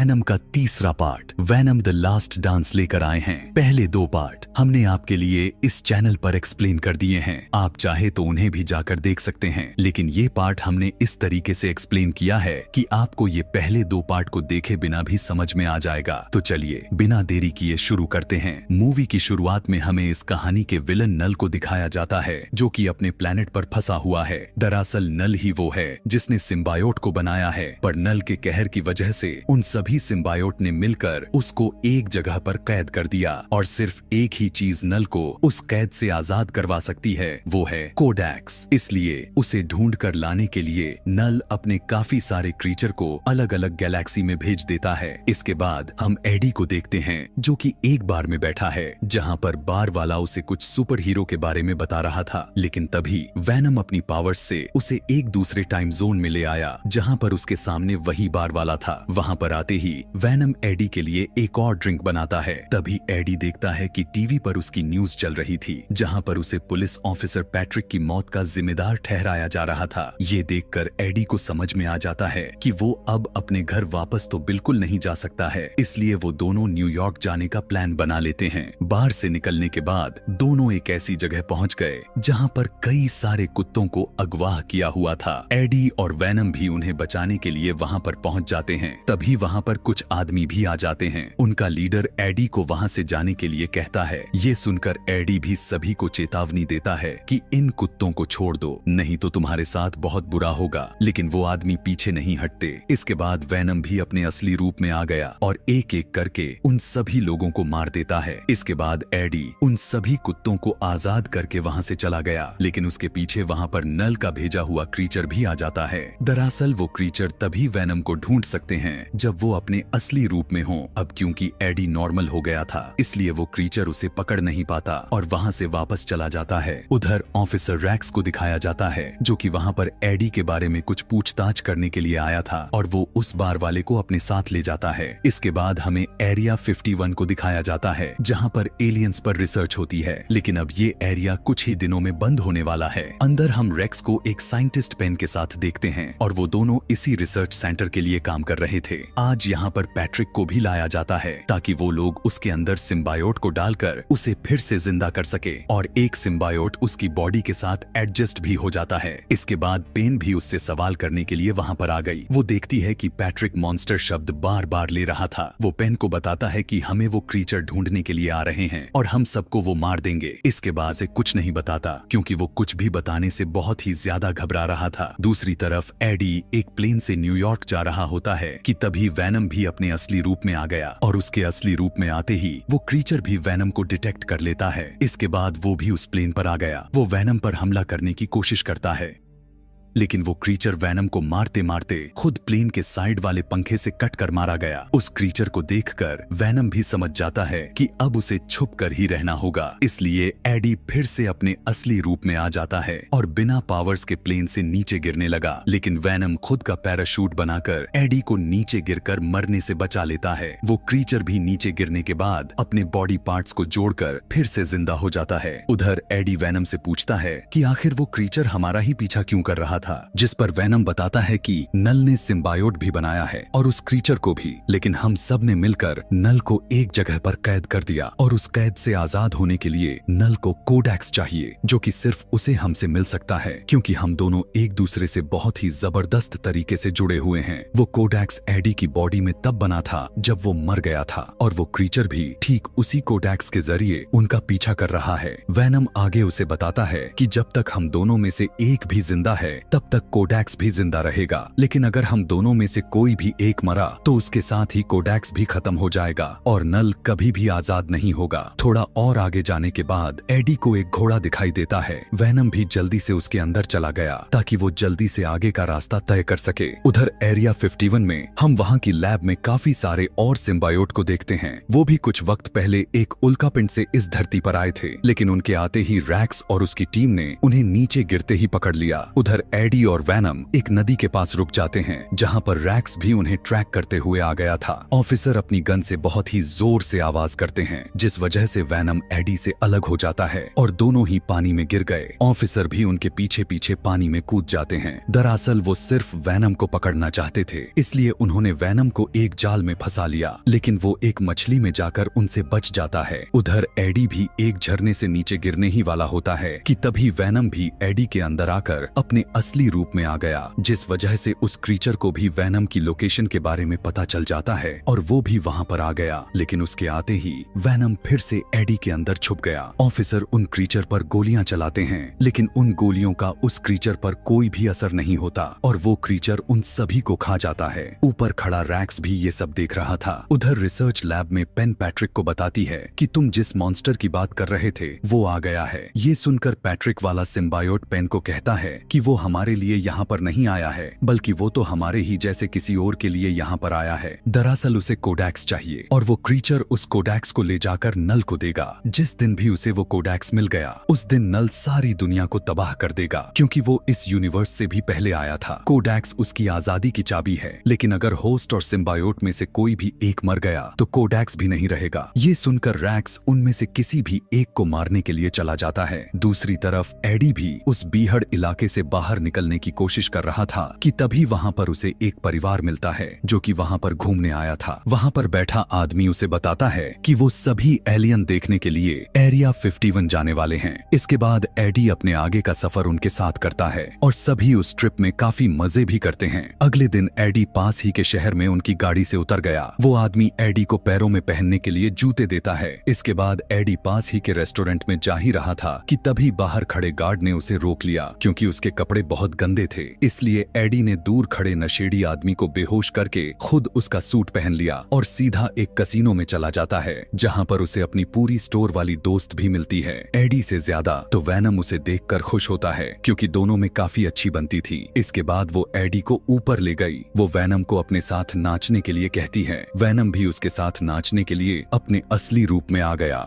Venom का तीसरा part Venom the last dance लेकर आए हैं। पहले 2 पार्ट हमने आपके लिए इस चैनल पर एक्सप्लेन कर दिए हैं, आप चाहे तो उन्हें भी जाकर देख सकते हैं, लेकिन ये पार्ट हमने इस तरीके से एक्सप्लेन किया है कि आपको ये पहले 2 पार्ट को देखे बिना भी समझ में आ जाएगा। तो चलिए बिना देरी किए शुरू करते हैं। मूवी की शुरुआत में हमें इस कहानी के विलन नल को दिखाया जाता है, जो कि अपने प्लेनेट पर फंसा हुआ है। दरअसल नल ही वो है जिसने सिम्बायोट को बनाया है, पर नल के कहर की वजह से उन सभी सिम्बायोट ने मिलकर उसको एक जगह पर कैद कर दिया, और सिर्फ एक ही चीज नल को उस कैद से आजाद करवा सकती है, वो है कोडेक्स। इसलिए उसे ढूंढ कर लाने के लिए नल अपने काफी सारे क्रीचर को अलग अलग गैलेक्सी में भेज देता है। इसके बाद हम एडी को देखते हैं, जो कि एक बार में बैठा है, जहां पर बार वाला उसे कुछ सुपर हीरो के बारे में बता रहा था, लेकिन तभी वैनम अपनी पावर्स से उसे एक दूसरे टाइम जोन में ले आया, जहां पर उसके सामने वही बार वाला था। वहां पर आते ही वैनम एडी के लिए एक और ड्रिंक बनाता है। तभी एडी देखता है कि टीवी पर उसकी न्यूज चल रही थी, जहां पर उसे पुलिस ऑफिसर पैट्रिक की मौत का जिम्मेदार ठहराया जा रहा था। ये देखकर एडी को समझ में आ जाता है कि वो अब अपने घर वापस तो बिल्कुल नहीं जा सकता है, इसलिए वो दोनों न्यूयॉर्क जाने का प्लान बना लेते हैं। बार से निकलने के बाद दोनों एक ऐसी जगह पहुंच गए जहां पर कई सारे कुत्तों को अगवा किया हुआ था। एडी और वैनम भी उन्हें बचाने के लिए वहां पर पहुंच जाते हैं। तभी वहां पर कुछ आदमी भी आ जाते हैं। उनका लीडर एडी को वहां से जाने के लिए कहता है। ये सुनकर एडी भी सभी को चेतावनी देता है कि इन कुत्तों को छोड़ दो, नहीं तो तुम्हारे साथ बहुत बुरा होगा, लेकिन वो आदमी पीछे नहीं हटते। इसके बाद वैनम भी अपने असली रूप में आ गया और एक एक करके उन सभी लोगों को मार देता है। इसके बाद एडी उन सभी कुत्तों को आजाद करके वहां से चला गया, लेकिन उसके पीछे वहां पर नल का भेजा हुआ क्रीचर भी आ जाता है। दरअसल वो क्रीचर तभी वैनम को ढूंढ सकते हैं जब वो अपने असली रूप में हो। अब क्योंकि एडी नॉर्मल हो गया था, इसलिए वो क्रीचर उसे पकड़ नहीं पाता और वहां से वापस चला जाता है। उधर ऑफिसर रैक्स को दिखाया जाता है, जो कि वहां पर एडी के बारे में कुछ पूछताछ करने के लिए आया था, और वो उस बार वाले को अपने साथ ले जाता है। इसके बाद हमें एरिया 51 को दिखाया जाता है, जहां पर एलियंस पर रिसर्च होती है, लेकिन अब ये एरिया कुछ ही दिनों में बंद होने वाला है। अंदर हम रेक्स को एक साइंटिस्ट पेन के साथ देखते हैं, और वो दोनों इसी रिसर्च सेंटर के लिए काम कर रहे थे। आज यहाँ पर पैट्रिक को भी लाया जाता है, ताकि वो लोग उसके अंदर सिम्बायोट को डालकर उसे फिर से जिंदा कर सके, और एक सिम्बायोट उसकी बॉडी के साथ एडजस्ट भी हो जाता है। इसके बाद पेन भी उससे सवाल करने के लिए वहां पर आ गई। वो देखती है कि पैट्रिक मॉन्स्टर शब्द बार बार ले रहा था। वो पेन को बताता है कि हमें वो क्रीचर ढूंढने के लिए आ रहे हैं और हम सबको वो मार देंगे। इसके बाद से कुछ नहीं बताता, क्योंकि वो कुछ भी बताने से बहुत ही ज्यादा घबरा रहा था। दूसरी तरफ एडी एक प्लेन से न्यूयॉर्क जा रहा होता है कि तभी वैनम भी अपने असली रूप में आ गया, और उसके असली रूप में आते ही वो क्रीचर भी वैनम को डिटेक्ट कर लेता है। इसके बाद वो भी उस प्लेन पर आ गया। वो वैनम पर हमला करने की कोशिश करता है, लेकिन वो क्रीचर वैनम को मारते मारते खुद प्लेन के साइड वाले पंखे से कट कर मारा गया। उस क्रीचर को देखकर वैनम भी समझ जाता है कि अब उसे छुप कर ही रहना होगा, इसलिए एडी फिर से अपने असली रूप में आ जाता है और बिना पावर्स के प्लेन से नीचे गिरने लगा। लेकिन वैनम खुद का पैराशूट बनाकर एडी को नीचे गिरकर मरने से बचा लेता है। वो क्रीचर भी नीचे गिरने के बाद अपने बॉडी पार्ट्स को जोड़कर फिर से जिंदा हो जाता है। उधर एडी वैनम से पूछता है कि आखिर वो क्रीचर हमारा ही पीछा क्यों कर रहा था, जिस पर वैनम बताता है कि नल ने सिम्बायोट भी बनाया है और उस क्रीचर को भी, लेकिन हम सब ने मिलकर नल को एक जगह पर कैद कर दिया, और उस कैद से आजाद होने के लिए नल को कोडेक्स चाहिए, जो कि सिर्फ उसे हमसे मिल सकता है, क्योंकि हम दोनों एक दूसरे से बहुत ही जबरदस्त तरीके से जुड़े हुए हैं। वो कोडेक्स एडी की बॉडी में तब बना था जब वो मर गया था, और वो क्रीचर भी ठीक उसी कोडेक्स के जरिए उनका पीछा कर रहा है। वैनम आगे उसे बताता है कि जब तक हम दोनों में से एक भी जिंदा है तब तक कोडेक्स भी जिंदा रहेगा, लेकिन अगर हम दोनों में से कोई भी एक मरा तो उसके साथ ही कोडेक्स भी खत्म हो जाएगा और नल कभी भी आजाद नहीं होगा। थोड़ा और आगे जाने के बाद एडी को एक घोड़ा दिखाई देता है। वैनम भी जल्दी से उसके अंदर चला गया ताकि वो जल्दी से आगे का रास्ता तय कर सके। उधर एरिया 51 में हम वहाँ की लैब में काफी सारे और सिम्बायोट को देखते हैं। वो भी कुछ वक्त पहले एक उल्कापिंड से इस धरती पर आए थे, लेकिन उनके आते ही रैक्स और उसकी टीम ने उन्हें नीचे गिरते ही पकड़ लिया। उधर एडी और वैनम एक नदी के पास रुक जाते हैं, जहाँ पर रैक्स भी उन्हें ट्रैक करते हुए आ गया था। ऑफिसर अपनी गन से बहुत ही जोर से आवाज करते हैं, जिस वजह से वैनम एडी से अलग हो जाता है और दोनों ही पानी में गिर गए। ऑफिसर भी उनके पीछे पीछे पानी में कूद जाते हैं। दरअसल वो सिर्फ वैनम को पकड़ना चाहते थे, इसलिए उन्होंने वैनम को एक जाल में फंसा लिया, लेकिन वो एक मछली में जाकर उनसे बच जाता है। उधर एडी भी एक झरने से नीचे गिरने ही वाला होता है कि तभी वैनम भी एडी के अंदर आकर अपने असली रूप में आ गया, जिस वजह से उस क्रीचर को भी वैनम की लोकेशन के बारे में पता चल जाता है और वो भी वहाँ पर आ गया। लेकिन उसके आते ही वैनम फिर से एडी के अंदर छुप गया। ऑफिसर उन क्रीचर पर गोलियां चलाते हैं, लेकिन उन गोलियों का उस क्रीचर पर कोई भी असर नहीं होता और वो क्रीचर उन सभी को खा जाता है। ऊपर खड़ा रैक्स भी ये सब देख रहा था। उधर रिसर्च लैब में पेन पैट्रिक को बताती है कि तुम जिस मॉन्स्टर की बात कर रहे थे वो आ गया है। ये सुनकर पैट्रिक वाला सिम्बायोट पेन को कहता है कि वो हमारे लिए यहाँ पर नहीं आया है, बल्कि वो तो हमारे ही जैसे किसी और के लिए यहाँ पर आया है। दरअसल उसे कोडेक्स चाहिए और वो क्रीचर उस कोडेक्स को ले जाकर नल को देगा। जिस दिन भी उसे वो कोडेक्स मिल गया, उस दिन नल सारी दुनिया को तबाह कर देगा, क्योंकि वो इस यूनिवर्स से भी पहले आया था। कोडेक्स उसकी आजादी की चाबी है, लेकिन अगर होस्ट और सिम्बायोट में से कोई भी एक मर गया तो कोडेक्स भी नहीं रहेगा। ये सुनकर रैक्स उनमें से किसी भी एक को मारने के लिए चला जाता है। दूसरी तरफ एडी भी उस बीहड़ इलाके से बाहर निकलने की कोशिश कर रहा था कि तभी वहाँ पर उसे एक परिवार मिलता है जो कि वहाँ पर घूमने आया था। वहाँ पर बैठा आदमी उसे बताता है कि वो सभी एलियन देखने के लिए एरिया 51 जाने वाले हैं। इसके बाद एडी अपने आगे का सफर उनके साथ करता है और सभी उस ट्रिप में काफी मजे भी करते हैं। अगले दिन एडी पास ही के शहर में उनकी गाड़ी से उतर गया। वो आदमी एडी को पैरों में पहनने के लिए जूते देता है। इसके बाद एडी पास ही के रेस्टोरेंट में जा ही रहा था कि तभी बाहर खड़े गार्ड ने उसे रोक लिया, क्योंकि उसके कपड़े बहुत गंदे थे। इसलिए एडी ने दूर खड़े नशेड़ी आदमी को बेहोश करके खुद उसका सूट पहन लिया और सीधा एक कसीनो में चला जाता है, जहाँ पर उसे अपनी पूरी स्टोर वाली दोस्त भी मिलती है। एडी से ज्यादा तो वैनम उसे देखकर खुश होता है, क्योंकि दोनों में काफी अच्छी बनती थी। इसके बाद वो एडी को ऊपर ले गई। वो वैनम को अपने साथ नाचने के लिए कहती है। वैनम भी उसके साथ नाचने के लिए अपने असली रूप में आ गया,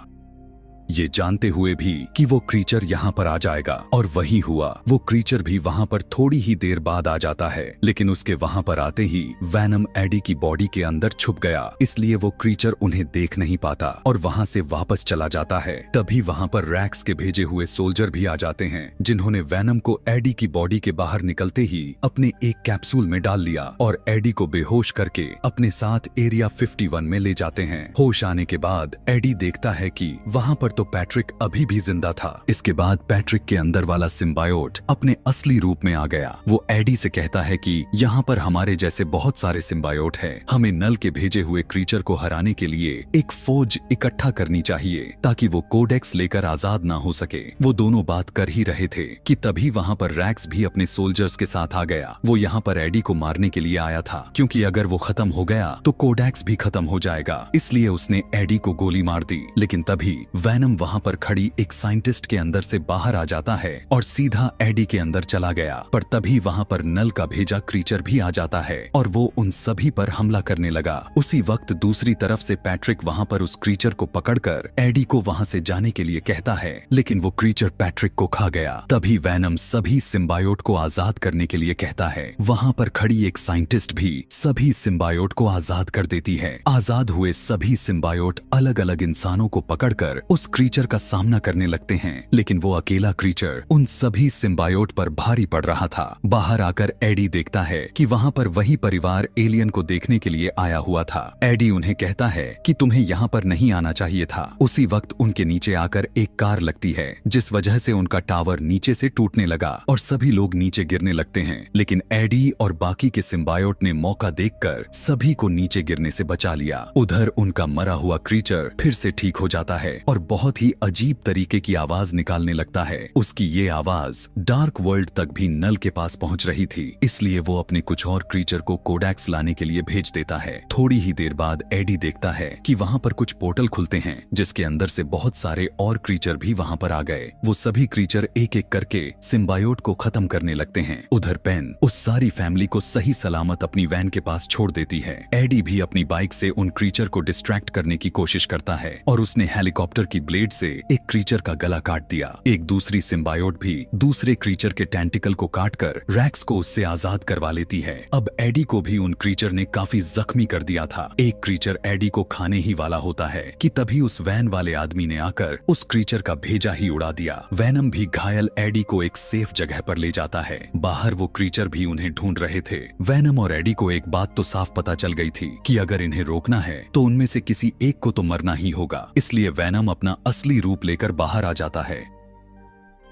ये जानते हुए भी कि वो क्रीचर यहाँ पर आ जाएगा। और वही हुआ। वो क्रीचर भी वहाँ पर थोड़ी ही देर बाद आ जाता है, लेकिन उसके वहाँ पर आते ही वैनम एडी की बॉडी के अंदर छुप गया, इसलिए वो क्रीचर उन्हें देख नहीं पाता और वहाँ से वापस चला जाता है। तभी वहाँ पर रैक्स के भेजे हुए सोल्जर भी आ जाते हैं, जिन्होंने वैनम को एडी की बॉडी के बाहर निकलते ही अपने एक कैप्सूल में डाल लिया और एडी को बेहोश करके अपने साथ एरिया 51 में ले जाते हैं। होश आने के बाद एडी देखता है कि वहाँ पर तो पैट्रिक अभी भी जिंदा था। इसके बाद पैट्रिक के अंदर वाला सिम्बायोट अपने असली रूप में आ गया। वो एडी से कहता है कि यहाँ पर हमारे जैसे बहुत सारे सिम्बायोट हैं। हमें नल के भेजे हुए क्रीचर को हराने के लिए एक फौज इकट्ठा करनी चाहिए, ताकि वो कोडेक्स लेकर आजाद ना हो सके। वो दोनों बात कर ही रहे थे कि तभी वहाँ पर रैक्स भी अपने सोल्जर्स के साथ आ गया। वो यहाँ पर एडी को मारने के लिए आया था, क्योंकि अगर वो खत्म हो गया तो कोडेक्स भी खत्म हो जाएगा। इसलिए उसने एडी को गोली मार दी। लेकिन तभी वैनम वहाँ पर खड़ी एक साइंटिस्ट के अंदर से बाहर आ जाता है और सीधा एडी के अंदर चला गया। पर तभी वहाँ पर नल का भेजा क्रीचर भी आ जाता है और वो उन सभी पर हमला करने लगा। उसी वक्त दूसरी तरफ से पैट्रिक वहाँ पर उस क्रीचर को पकड़कर एडी को वहाँ से जाने के लिए कहता है, लेकिन वो क्रीचर पैट्रिक को खा गया। तभी वैनम सभी सिम्बायोट को आजाद करने के लिए कहता है। वहाँ पर खड़ी एक साइंटिस्ट भी सभी सिम्बायोट को आजाद कर देती है। आजाद हुए सभी सिम्बायोट अलग अलग इंसानों को पकड़कर उस क्रीचर का सामना करने लगते हैं, लेकिन वो अकेला क्रीचर उन सभी सिम्बायोट पर भारी पड़ रहा था। बाहर आकर एडी देखता है कि वहाँ पर वही परिवार एलियन को देखने के लिए आया हुआ था। एडी उन्हें कहता है कि तुम्हें यहाँ पर नहीं आना चाहिए था। उसी वक्त उनके नीचे आकर एक कार लगती है, जिस वजह से उनका टावर नीचे से टूटने लगा और सभी लोग नीचे गिरने लगते हैं। लेकिन एडी और बाकी के सिम्बायोट ने मौका देखकर सभी को नीचे गिरने से बचा लिया। उधर उनका मरा हुआ क्रीचर फिर से ठीक हो जाता है और बहुत ही अजीब तरीके की आवाज निकालने लगता है। उसकी ये आवाज डार्क वर्ल्ड तक भी नल के पास पहुंच रही थी, इसलिए वो अपने कुछ और क्रीचर को कोडेक्स लाने के लिए भेज देता है। थोड़ी ही देर बाद एडी देखता है कि वहाँ पर कुछ पोर्टल खुलते हैं, जिसके अंदर से बहुत सारे और क्रीचर भी वहाँ पर आ गए। वो सभी क्रीचर एक एक करके सिम्बायोट को खत्म करने लगते हैं। उधर पेन उस सारी फैमिली को सही सलामत अपनी वैन के पास छोड़ देती है। एडी भी अपनी बाइक से उन क्रीचर को डिस्ट्रैक्ट करने की कोशिश करता है और उसने हेलीकॉप्टर की ब्लेड से एक क्रीचर का गला काट दिया। एक दूसरी सिम्बायोट भी दूसरे क्रीचर के टेंटिकल को काटकर रैक्स को उससे आजाद करवा लेती है। अब एडी को भी उन क्रीचर ने काफी जख्मी कर दिया था। एक क्रीचर एडी को खाने ही वाला होता है कि तभी उस वैन वाले आदमी ने आकर उस क्रीचर का भेजा ही उड़ा दिया। वैनम भी घायल एडी को एक सेफ जगह पर ले जाता है। बाहर वो क्रीचर भी उन्हें ढूंढ रहे थे। वैनम और एडी को एक बात तो साफ पता चल गई थी कि अगर इन्हें रोकना है तो उनमें से किसी एक को तो मरना ही होगा। इसलिए वैनम अपना असली रूप लेकर बाहर आ जाता है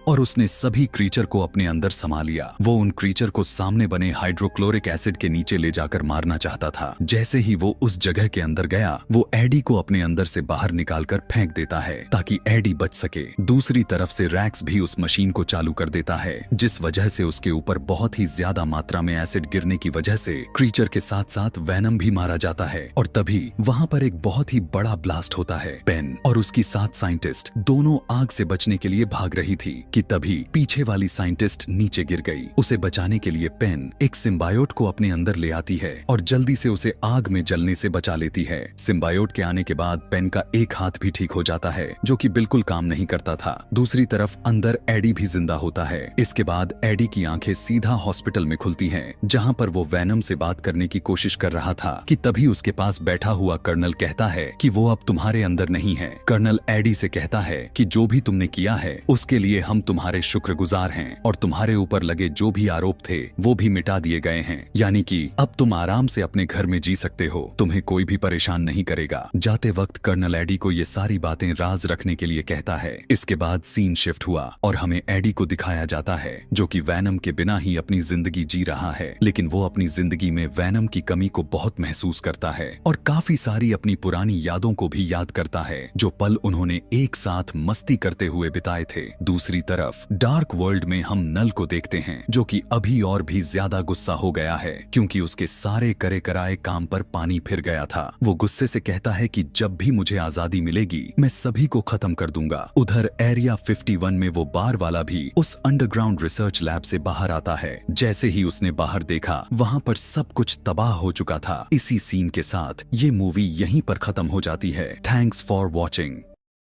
और उसने सभी क्रीचर को अपने अंदर समा लिया। वो उन क्रीचर को सामने बने हाइड्रोक्लोरिक एसिड के नीचे ले जाकर मारना चाहता था। जैसे ही वो उस जगह के अंदर गया, वो एडी को अपने अंदर से बाहर निकालकर फेंक देता है ताकि एडी बच सके। दूसरी तरफ से रैक्स भी उस मशीन को चालू कर देता है, जिस वजह से उसके ऊपर बहुत ही ज्यादा मात्रा में एसिड गिरने की वजह से क्रीचर के साथ साथ वैनम भी मारा जाता है। और तभी वहाँ पर एक बहुत ही बड़ा ब्लास्ट होता है। पेन और उसकी साथ साइंटिस्ट दोनों आग से बचने के लिए भाग रही थी कि तभी पीछे वाली साइंटिस्ट नीचे गिर गई। उसे बचाने के लिए पेन एक सिम्बायोट को अपने अंदर ले आती है और जल्दी से उसे आग में जलने से बचा लेती है। सिम्बायोट के आने के बाद पेन का एक हाथ भी ठीक हो जाता है, जो कि बिल्कुल काम नहीं करता था। दूसरी तरफ अंदर एडी भी जिंदा होता है। इसके बाद एडी की आंखें सीधा हॉस्पिटल में खुलती हैं, जहां पर वो वैनम से बात करने की कोशिश कर रहा था कि तभी उसके पास बैठा हुआ कर्नल कहता है कि वो अब तुम्हारे अंदर नहीं है। कर्नल एडी से कहता है कि जो भी तुमने किया है उसके लिए हम तुम्हारे शुक्रगुजार हैं और तुम्हारे ऊपर लगे जो भी आरोप थे वो भी मिटा दिए गए हैं। यानी कि अब तुम आराम से अपने घर में जी सकते हो, तुम्हें कोई भी परेशान नहीं करेगा। जाते वक्त कर्नल एडी को ये सारी बातें राज रखने के लिए कहता है। इसके बाद सीन शिफ्ट हुआ और हमें एडी को दिखाया जाता है जो कि वैनम के बिना ही अपनी जिंदगी जी रहा है, लेकिन वो अपनी जिंदगी में वैनम की कमी को बहुत महसूस करता है और काफी सारी अपनी पुरानी यादों को भी याद करता है, जो पल उन्होंने एक साथ मस्ती करते हुए बिताए थे। दूसरी तरफ डार्क वर्ल्ड में हम नल को देखते हैं, जो कि अभी और भी ज्यादा गुस्सा हो गया है क्योंकि उसके सारे करे कराए काम पर पानी फिर गया था। वो गुस्से से कहता है कि जब भी मुझे आजादी मिलेगी मैं सभी को खत्म कर दूंगा। उधर एरिया 51 में वो बार वाला भी उस अंडरग्राउंड रिसर्च लैब से बाहर आता है। जैसे ही उसने बाहर देखा, वहाँ पर सब कुछ तबाह हो चुका था। इसी सीन के साथ ये मूवी यहीं पर खत्म हो जाती है। Thanks for watching.